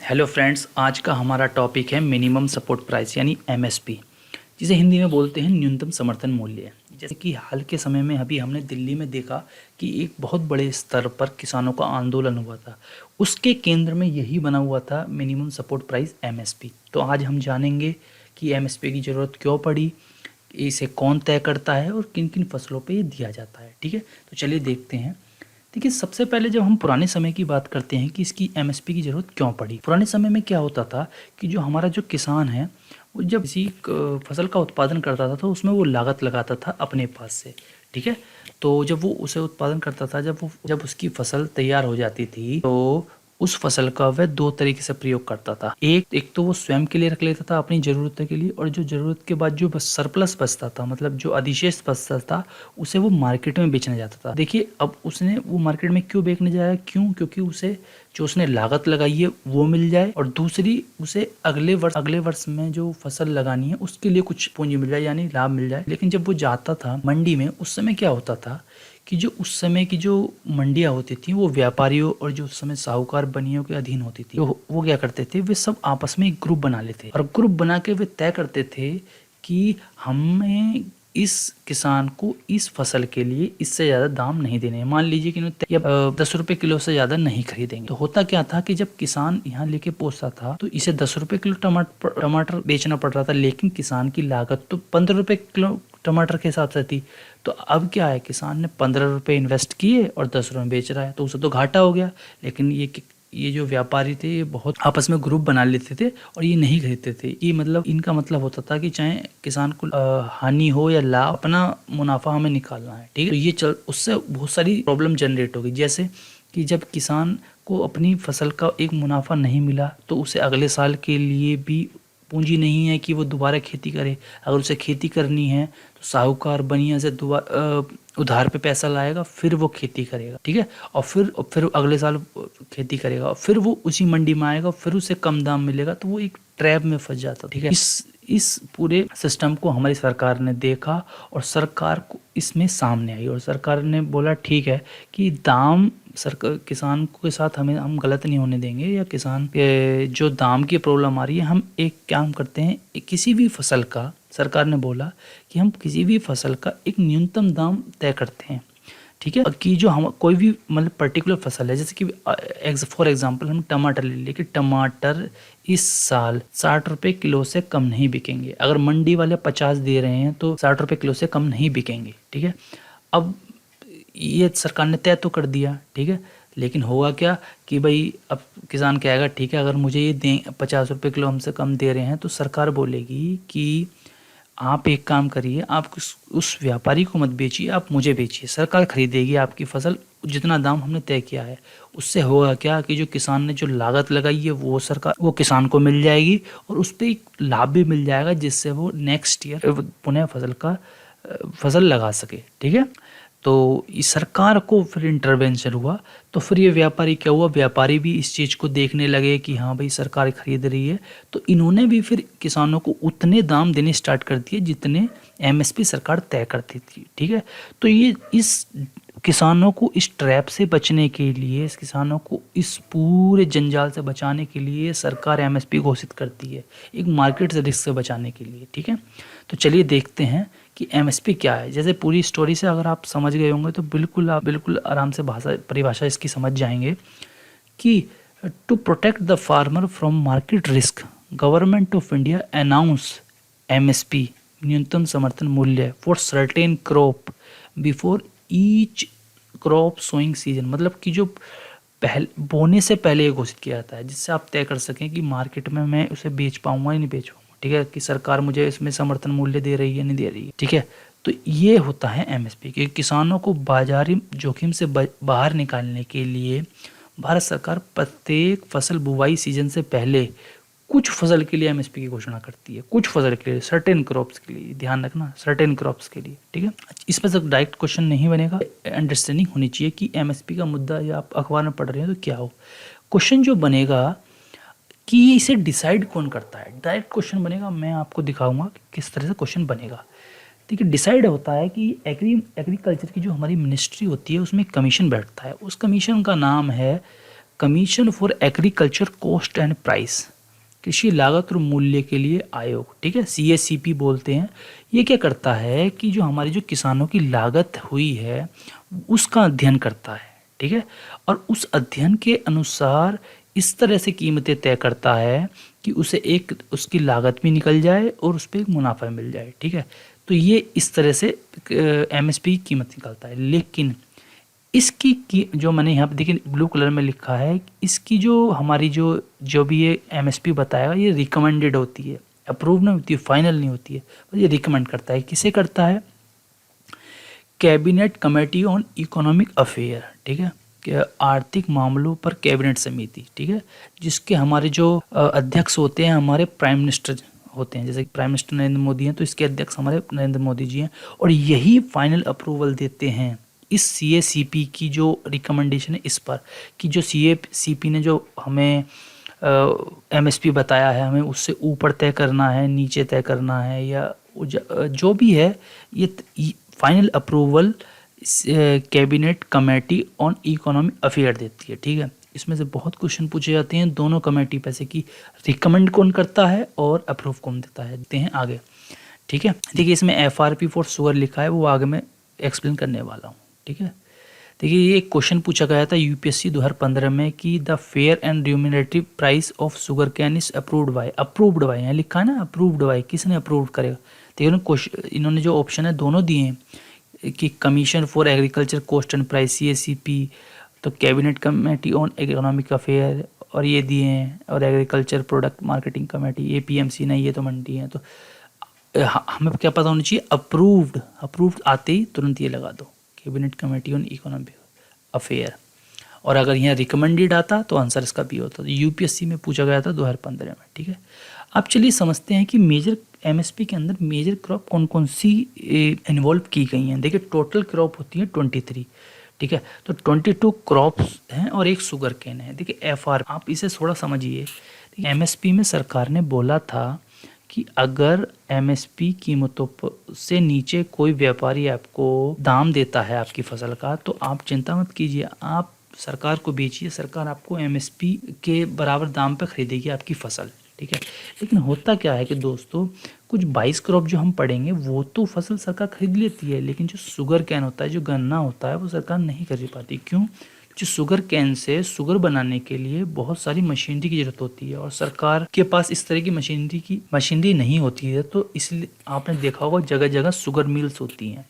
Hello friends, आज का हमारा टॉपिक है मिनिमम सपोर्ट प्राइस यानी एमएसपी, जिसे हिंदी में बोलते हैं न्यूनतम समर्थन मूल्य। जैसे कि हाल के समय में अभी हमने दिल्ली में देखा कि एक बहुत बड़े स्तर पर किसानों का आंदोलन हुआ था। उसके केंद्र में यही बना हुआ था मिनिमम सपोर्ट प्राइस एमएसपी। तो आज हम जानेंगे कि एमएसपी की ज़रूरत क्यों पड़ी, इसे कौन तय करता है और किन किन फसलों पर ये दिया जाता है। ठीक है, तो चलिए देखते हैं। देखिए, सबसे पहले जब हम पुराने समय की बात करते हैं कि इसकी एमएसपी की ज़रूरत क्यों पड़ी। पुराने समय में क्या होता था कि जो हमारा जो किसान है वो जब किसी फसल का उत्पादन करता था तो उसमें वो लागत लगाता था अपने पास से। ठीक है, तो जब वो उसे उत्पादन करता था, जब उसकी फसल तैयार हो जाती थी तो उस फसल का वह दो तरीके से प्रयोग करता था। एक तो वो स्वयं के लिए रख लेता था अपनी ज़रूरतों के लिए, और जो ज़रूरत के बाद जो बस सरप्लस बचता था, मतलब जो अधिशेष बचता था, उसे वो मार्केट में बेचने जाता था। देखिए, अब उसने वो मार्केट में क्यों बेचने जाया, क्योंकि उसे जो उसने लागत लगाई है वो मिल जाए, और दूसरी उसे अगले वर्ष में जो फसल लगानी है उसके लिए कुछ पूंजी मिल जाए, यानी लाभ मिल जाए। लेकिन जब वो जाता था मंडी में, उस समय क्या होता था कि जो उस समय की जो मंडियाँ होती थी वो व्यापारियों और जो उस समय साहूकार बनियों के अधीन होती थी। वो क्या करते थे, वे सब आपस में एक ग्रुप बना लेते, और ग्रुप बना के वे तय करते थे कि हमें इस किसान को इस फसल के लिए इससे ज़्यादा दाम नहीं देने। मान लीजिए कि 10 रुपये किलो से ज़्यादा नहीं खरीदेंगे। तो होता क्या था कि जब किसान यहाँ लेके पहुँचता था तो इसे 10 रुपये किलो टमाटर बेचना पड़ रहा था, लेकिन किसान की लागत तो 15 रुपये किलो टमाटर के हिसाब से थी। तो अब क्या है, किसान ने 15 रुपये इन्वेस्ट किए और 10 रुपये में बेच रहा है, तो उसे तो घाटा हो गया। लेकिन ये जो व्यापारी थे ये बहुत आपस में ग्रुप बना लेते थे और ये नहीं खरीदते थे। ये मतलब इनका मतलब होता था कि चाहे किसान को हानि हो या लाभ, अपना मुनाफा हमें निकालना है। ठीक है, तो उससे बहुत सारी प्रॉब्लम जनरेट होगी। जैसे कि जब किसान को अपनी फसल का एक मुनाफा नहीं मिला तो उसे अगले साल के लिए भी पूंजी नहीं है कि वो दोबारा खेती करे। अगर उसे खेती करनी है तो साहूकार बनिया से उधार पे पैसा लाएगा, फिर वो खेती करेगा। ठीक है, और फिर अगले साल खेती करेगा, और फिर वो उसी मंडी में आएगा, फिर उसे कम दाम मिलेगा, तो वो एक ट्रैप में फंस जाता। ठीक है, इस पूरे सिस्टम को हमारी सरकार ने देखा और सरकार को इसमें सामने आई, और सरकार ने बोला ठीक है कि दाम सरकार किसान के साथ हम गलत नहीं होने देंगे, या किसान के जो दाम की प्रॉब्लम आ रही है, हम एक काम करते हैं, किसी भी फसल का, सरकार ने बोला कि हम किसी भी फसल का एक न्यूनतम दाम तय करते हैं। ठीक है, कि जो हम कोई भी मतलब पर्टिकुलर फसल है, जैसे कि फॉर एग्जांपल हम टमाटर ले लें कि टमाटर इस साल 60 रुपये किलो से कम नहीं बिकेंगे। अगर मंडी वाले 50 दे रहे हैं तो 60 रुपये किलो से कम नहीं बिकेंगे। ठीक है, अब ये सरकार ने तय तो कर दिया। ठीक है, लेकिन होगा क्या कि भाई अब किसान कहेगा ठीक है, अगर मुझे ये दें 50 रुपये किलो हमसे कम दे रहे हैं, तो सरकार बोलेगी कि आप एक काम करिए, आप उस व्यापारी को मत बेचिए, आप मुझे बेचिए, सरकार खरीदेगी आपकी फसल जितना दाम हमने तय किया है। उससे होगा क्या कि जो किसान ने जो लागत लगाई है वो किसान को मिल जाएगी, और उस पर एक लाभ भी मिल जाएगा, जिससे वो नेक्स्ट ईयर पुनः फसल लगा सके। ठीक है, तो इस सरकार को फिर इंटरवेंशन हुआ, तो फिर ये व्यापारी क्या हुआ, व्यापारी भी इस चीज़ को देखने लगे कि हाँ भाई सरकार खरीद रही है, तो इन्होंने भी फिर किसानों को उतने दाम देने स्टार्ट कर दिए जितने एमएसपी सरकार तय करती थी। ठीक है, तो ये इस किसानों को इस ट्रैप से बचने के लिए, इस किसानों को इस पूरे जंजाल से बचाने के लिए सरकार एमएसपी घोषित करती है, एक मार्केट से रिस्क से बचाने के लिए। ठीक है, तो चलिए देखते हैं कि एमएसपी क्या है। जैसे पूरी स्टोरी से अगर आप समझ गए होंगे तो बिल्कुल आराम से परिभाषा इसकी समझ जाएंगे कि to protect the farmer from market risk, government of India announce MSP, न्यूनतम समर्थन मूल्य, for certain crop before each crop sowing season. मतलब कि जो बोने से पहले घोषित किया जाता है, जिससे आप तय कर सकें कि मार्केट में मैं उसे बेच पाऊंगा या नहीं बेच पाऊंगा। ठीक है, कि सरकार मुझे इसमें समर्थन मूल्य दे रही है नहीं दे रही है। ठीक है, तो ये होता है एमएसपी, कि किसानों को बाजारी जोखिम से बाहर निकालने के लिए भारत सरकार प्रत्येक फसल बुवाई सीजन से पहले कुछ फसल के लिए एमएसपी की घोषणा करती है, कुछ फसल के लिए, सर्टेन क्रॉप्स के लिए, ध्यान रखना, सर्टेन क्रॉप्स के लिए। ठीक है, इस पर सब डायरेक्ट क्वेश्चन नहीं बनेगा, अंडरस्टैंडिंग होनी चाहिए कि एमएसपी का मुद्दा या आप अखबार में पढ़ रहे हैं तो क्या हो। क्वेश्चन जो बनेगा कि इसे डिसाइड कौन करता है, डायरेक्ट क्वेश्चन बनेगा। मैं आपको दिखाऊंगा कि किस तरह से क्वेश्चन बनेगा। देखिए, डिसाइड होता है कि एग्रीकल्चर की जो हमारी मिनिस्ट्री होती है उसमें कमीशन बैठता है, उस कमीशन का नाम है commission for agriculture cost and price, कृषि लागत और मूल्य के लिए आयोग, ठीक है, CACP बोलते हैं। ये क्या करता है कि जो हमारी जो किसानों की लागत हुई है उसका अध्ययन करता है, ठीक है, और उस अध्ययन के अनुसार इस तरह से कीमतें तय करता है कि उसे एक उसकी लागत भी निकल जाए और उस पर एक मुनाफा मिल जाए, ठीक है। तो ये इस तरह से MSP की कीमत निकलता है। लेकिन इसकी जो मैंने यहाँ पे देखिए ब्लू कलर में लिखा है, इसकी जो हमारी जो भी ये MSP बताएगा ये रिकमेंडेड होती है, अप्रूव नहीं होती है, फाइनल नहीं होती है, और ये रिकमेंड करता है। किसे करता है? Cabinet committee on economic affair, ठीक है, कि आर्थिक मामलों पर कैबिनेट समिति, ठीक है, जिसके हमारे जो अध्यक्ष होते हैं हमारे प्राइम मिनिस्टर होते हैं, जैसे प्राइम मिनिस्टर नरेंद्र मोदी हैं तो इसके अध्यक्ष हमारे नरेंद्र मोदी जी हैं, और यही फाइनल अप्रूवल देते हैं इस CACP की जो रिकमेंडेशन है इस पर, कि जो CACP ने जो हमें MSP बताया है हमें उससे ऊपर तय करना है, नीचे तय करना है, या जो भी है, ये final approval cabinet committee on economic affair देती है, ठीक है। इसमें से बहुत क्वेश्चन पूछे जाते हैं दोनों कमेटी पे से कि रिकमेंड कौन करता है और अप्रूव कौन देता है। देखते हैं आगे, ठीक है। देखिए इसमें FRP फॉर शुगर लिखा है, वो आगे मैं एक्सप्लेन करने वाला हूँ, ठीक है। देखिए ये एक क्वेश्चन पूछा गया था UPSC 2015 में कि the fair and remunerative price of sugar cane is approved by, यहाँ लिखा है ना अप्रूव्ड बाय, किसने अप्रूव करेगा? देखिए इन्होंने जो ऑप्शन है दोनों दिए हैं कि commission for agriculture cost and price CACP, तो cabinet committee on economic affair, और ये दिए हैं, और agriculture product marketing committee APMC, नहीं ये तो मंडी है। तो हमें क्या पता होना चाहिए? अप्रूव्ड आते ही तुरंत ये लगा दो, cabinet committee on economic affair, और अगर यहाँ रिकमेंडेड आता तो आंसर इसका भी होता। तो UPSC में पूछा गया था 2015 में, ठीक है। अब चलिए समझते हैं कि मेजर MSP के अंदर मेजर क्रॉप कौन कौन सी इन्वॉल्व की गई हैं। देखिए टोटल क्रॉप होती है 23, ठीक है, तो 22 क्रॉप्स हैं और एक शुगर केन है। देखिए FR, आप इसे थोड़ा समझिए। MSP में सरकार ने बोला था कि अगर MSP कीमतों से नीचे कोई व्यापारी आपको दाम देता है आपकी फसल का, तो आप चिंता मत कीजिए, आप सरकार को बेचिए, सरकार आपको MSP के बराबर दाम पर खरीदेगी आपकी फसल, ठीक है। लेकिन होता क्या है कि दोस्तों, कुछ 22 क्रॉप जो हम पढ़ेंगे वो तो फसल सरकार खरीद लेती है, लेकिन जो शुगर कैन होता है, जो गन्ना होता है, वो सरकार नहीं खरीद पाती। क्यों? जो शुगर कैन से शुगर बनाने के लिए बहुत सारी मशीनरी की जरूरत होती है, और सरकार के पास इस तरह की मशीनरी नहीं होती है। तो इसलिए आपने देखा होगा जगह जगह शुगर मिल्स होती हैं।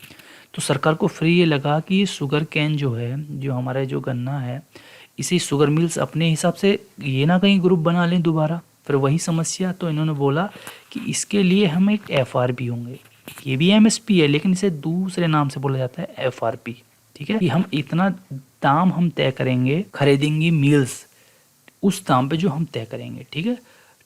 तो सरकार को फ्री ये लगा कि ये शुगर कैन जो है, जो हमारा जो गन्ना है, इसे शुगर मिल्स अपने हिसाब से ये ना कहीं ग्रुप बना लें दोबारा, फिर वही समस्या। तो इन्होंने बोला कि इसके लिए हम एक FRP होंगे, ये भी MSP है लेकिन इसे दूसरे नाम से बोला जाता है FRP, ठीक है। कि हम इतना दाम हम तय करेंगे, खरीदेंगे मिल्स उस दाम पे जो हम तय करेंगे, ठीक है,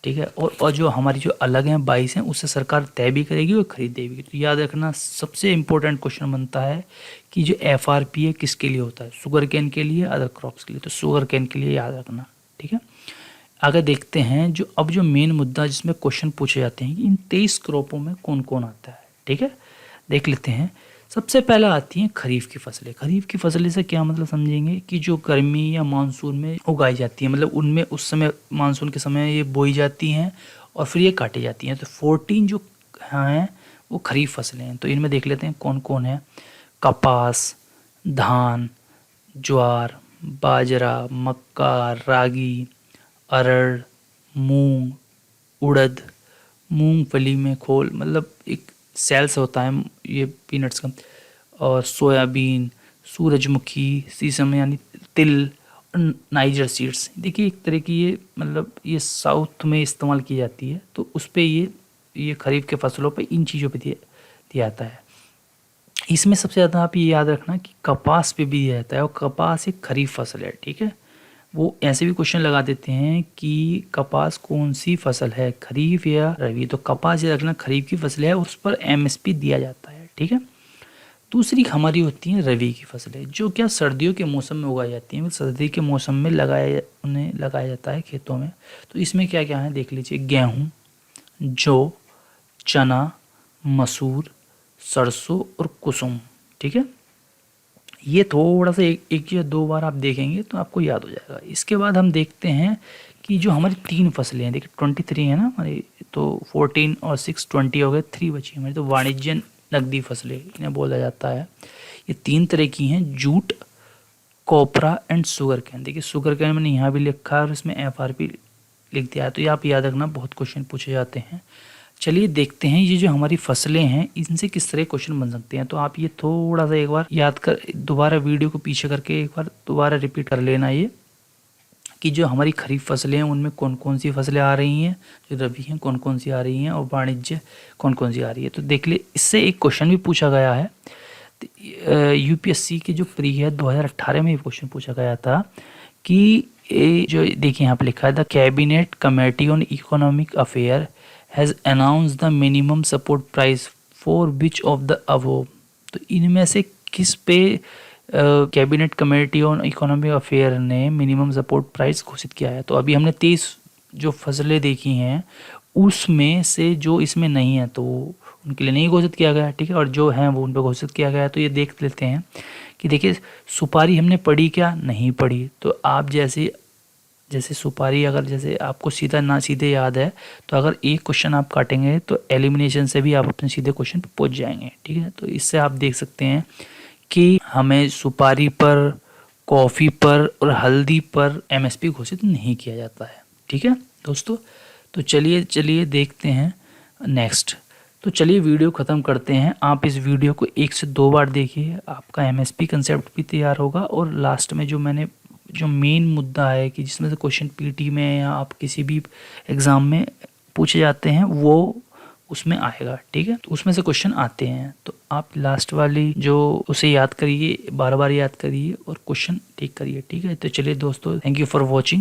ठीक है। और जो हमारी जो अलग हैं 22 हैं, उससे सरकार तय भी करेगी और खरीदेगी। तो याद रखना, सबसे इम्पोर्टेंट क्वेश्चन बनता है कि जो FRP है किसके लिए होता है? शुगर केन के लिए, अदर क्रॉप्स के लिए। तो शुगर केन के लिए याद रखना, ठीक है। आगे देखते हैं अब जो मेन मुद्दा जिसमें क्वेश्चन पूछे जाते हैं कि इन 23 क्रॉपों में कौन कौन आता है, ठीक है, देख लेते हैं। सबसे पहला आती हैं खरीफ की फसलें। खरीफ की फसलें से क्या मतलब समझेंगे कि जो गर्मी या मानसून में उगाई जाती हैं, मतलब उनमें उस समय मानसून के समय ये बोई जाती हैं और फिर ये काटी जाती हैं। तो 14 जो हैं वो खरीफ फसलें हैं। तो इनमें देख लेते हैं कौन कौन है। कपास, धान, ज्वार, बाजरा, मक्का, रागी, अरहर, मूंग, उड़द, मूंगफली में खोल, मतलब एक सेल्स होता है ये पीनट्स का, और सोयाबीन, सूरजमुखी, सीसम यानी तिल, और नाइजर सीड्स। देखिए एक तरह की ये, मतलब ये साउथ में इस्तेमाल की जाती है, तो उस पे ये खरीफ के फसलों पे इन चीज़ों पे दिया जाता है। इसमें सबसे ज़्यादा आप ये याद रखना कि कपास पे भी दिया जाता है, और कपास एक खरीफ फसल है, ठीक है। वो ऐसे भी क्वेश्चन लगा देते हैं कि कपास कौन सी फसल है, खरीफ या रबी। तो कपास ये रखना खरीफ की फसल है, उस पर MSP दिया जाता है, ठीक है। दूसरी हमारी होती हैं रबी की फसलें, जो क्या सर्दियों के मौसम में उगाई जाती हैं, सर्दी के मौसम में उन्हें लगाया जाता है खेतों में। तो इसमें क्या क्या है देख लीजिए। गेहूँ, जौ, चना, मसूर, सरसों और कुसुम, ठीक है। ये थोड़ा सा एक या दो बार आप देखेंगे तो आपको याद हो जाएगा। इसके बाद हम देखते हैं कि जो हमारी 3 फसलें हैं, देखिए 23 है ना हमारी, तो 14 और 6 20 हो गए, 3 बची हमारी, तो वाणिज्य नकदी फसलें इन्हें बोला जाता है। ये 3 तरह की हैं, jute, copra and sugar cane. देखिए शुगर कैन मैंने यहाँ भी लिखा है और इसमें FRP लिख दिया है, तो ये आप याद रखना, बहुत क्वेश्चन पूछे जाते हैं। चलिए देखते हैं ये जो हमारी फसलें हैं इनसे किस तरह क्वेश्चन बन सकते हैं। तो आप ये थोड़ा सा एक बार याद कर, दोबारा वीडियो को पीछे करके एक बार दोबारा रिपीट कर लेना ये, कि जो हमारी खरीफ फसलें हैं उनमें कौन कौन सी फसलें आ रही हैं, जो रबी हैं कौन कौन सी आ रही हैं, और वाणिज्य कौन कौन सी आ रही है। तो देख ले, इससे एक क्वेश्चन भी पूछा गया है। UPSC के जो प्री है 2018 में ये क्वेश्चन पूछा गया था कि जो देखिए यहाँ पे लिखा है, the cabinet committee on economic affair has announced the minimum support price for which of the above. तो इनमें से किस पे cabinet committee on economic affair ने मिनिमम सपोर्ट प्राइस घोषित किया है। तो अभी हमने 23 जो फसलें देखी हैं उसमें से जो इसमें नहीं है तो उनके लिए नहीं घोषित किया गया, ठीक है, और जो हैं वो उन पर घोषित किया गया है। तो ये देख लेते हैं कि देखिए सुपारी हमने पढ़ी क्या, नहीं पढ़ी। तो आप जैसे सुपारी, अगर जैसे आपको सीधा ना सीधे याद है तो अगर एक क्वेश्चन आप काटेंगे तो एलिमिनेशन से भी आप अपने सीधे क्वेश्चन पर पहुंच जाएंगे, ठीक है। तो इससे आप देख सकते हैं कि हमें सुपारी पर, कॉफ़ी पर और हल्दी पर MSP घोषित नहीं किया जाता है, ठीक है दोस्तों। तो चलिए देखते हैं नेक्स्ट। तो चलिए वीडियो ख़त्म करते हैं। आप इस वीडियो को 1 से 2 बार देखिए, आपका MSP कंसेप्ट भी तैयार होगा, और लास्ट में जो मेन मुद्दा है कि जिसमें से क्वेश्चन PT में या आप किसी भी एग्ज़ाम में पूछे जाते हैं वो उसमें आएगा, ठीक है। तो उसमें से क्वेश्चन आते हैं, तो आप लास्ट वाली जो उसे याद करिए, बार बार याद करिए और क्वेश्चन ठीक करिए, ठीक है। तो चलिए दोस्तों, थैंक यू फॉर वॉचिंग।